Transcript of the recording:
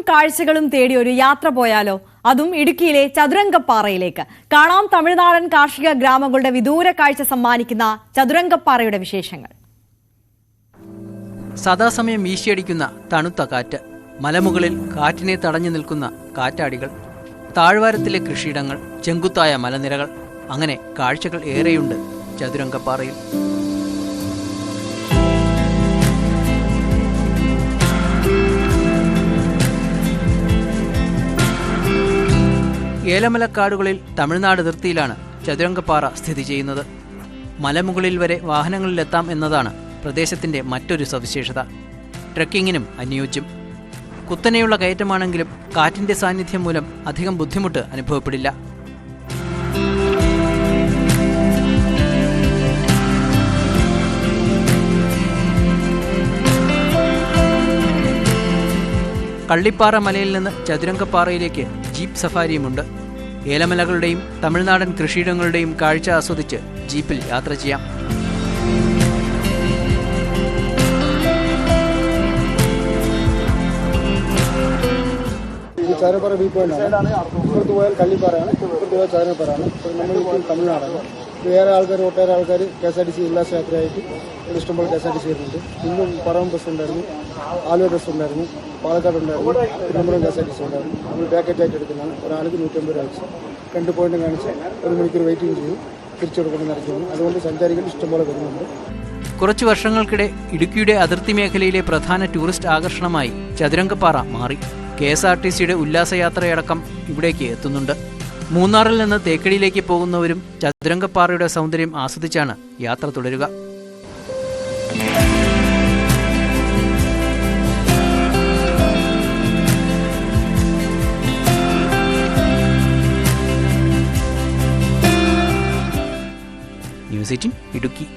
കാഴ്ചകളും തേടി ഒരു യാത്ര പോയാലോ? അതും ഇടുക്കിയിലെ ചതുരംഗപ്പാറയിലേക്ക്. കാണാം തമിഴ്നാടൻ കാർഷിക ഗ്രാമങ്ങളുടെ വിദൂര കാഴ്ച സമ്മാനിക്കുന്ന ചതുരംഗപ്പാറയുടെ വിശേഷങ്ങൾ. സദാസമയം വീശിയടിക്കുന്ന തണുത്ത കാറ്റ്, മലമുകളിൽ കാറ്റിനെ തടഞ്ഞു നിൽക്കുന്ന കാറ്റാടികൾ, താഴ്വാരത്തിലെ കൃഷിയിടങ്ങൾ, ചെങ്കുത്തായ മലനിരകൾ, അങ്ങനെ കാഴ്ചകൾ ഏറെയുണ്ട് ചതുരംഗപ്പാറയിൽ. ഏലമലക്കാടുകളിൽ തമിഴ്നാട് അതിർത്തിയിലാണ് ചതുരംഗപ്പാറ സ്ഥിതി ചെയ്യുന്നത്. മലമുകളിൽ വരെ വാഹനങ്ങളിലെത്താം എന്നതാണ് പ്രദേശത്തിൻ്റെ മറ്റൊരു സവിശേഷത. ട്രെക്കിങ്ങിനും അനുയോജ്യം. കുത്തനെയുള്ള കയറ്റമാണെങ്കിലും കാറ്റിൻ്റെ സാന്നിധ്യം മൂലം അധികം ബുദ്ധിമുട്ട് അനുഭവപ്പെടില്ല. കള്ളിപ്പാറ മലയിൽ നിന്ന് ചതുരംഗപ്പാറയിലേക്ക് ജീപ്പ് സഫാരിയുമുണ്ട്. ഏലമലകളുടെയും തമിഴ്നാടൻ കൃഷിയിടങ്ങളുടെയും കാഴ്ച ആസ്വദിച്ച് ജീപ്പിൽ യാത്ര ചെയ്യാം. ചതുരംഗപ്പാറ വ്യൂ പോയിന്റാണ്. ഇപ്പുറത്ത് പോയാൽ കള്ളിപ്പാറയാണ്, ഇപ്പുറത്ത് പോയാൽ ചതുരംഗപ്പാറയാണ്. നമ്മൾ തമിഴ്നാടാണ്. വേറെ ആൾക്കാർ, ഒട്ടേറെ ആൾക്കാർ KSRTC ഉല്ലാസയാത്രയായിട്ട് ഇഷ്ടംപോലെ KSRTC വരുന്നുണ്ട്. ഇന്നും പറവം ബസ് ഉണ്ടായിരുന്നു, ആലുവ ബസ് ഉണ്ടായിരുന്നു, പാലക്കാട് ഉണ്ടായിരുന്നു, തിരുവനന്തപുരം KSRTC ഉണ്ടായിരുന്നു. നമ്മൾ പാക്കറ്റായിട്ട് എടുക്കുന്നതാണ്. ഒരാൾക്ക് 150 രൂപ വെച്ച് 2 പോയിന്റ് കാണിച്ച് 1 മണിക്കൂർ വെയിറ്റിംഗ് ചെയ്യും, തിരിച്ചു കൊടുക്കുന്ന നടക്കുന്നു. അതുകൊണ്ട് സഞ്ചാരികൾ ഇഷ്ടംപോലെ വരുന്നുണ്ട്. കുറച്ചു വർഷങ്ങൾക്കിടെ ഇടുക്കിയുടെ അതിർത്തി മേഖലയിലെ പ്രധാന ടൂറിസ്റ്റ് ആകർഷണമായി ചതുരംഗപ്പാറ മാറി. KSRTCയുടെ ഉല്ലാസയാത്രയടക്കം ഇവിടേക്ക് എത്തുന്നുണ്ട്. മൂന്നാറിൽ നിന്ന് തേക്കടിയിലേക്ക് പോകുന്നവരും ചതുരംഗപ്പാറയുടെ സൗന്ദര്യം ആസ്വദിച്ചാണ് യാത്ര തുടരുക. ന്യൂസ് 18 ഇടുക്കി.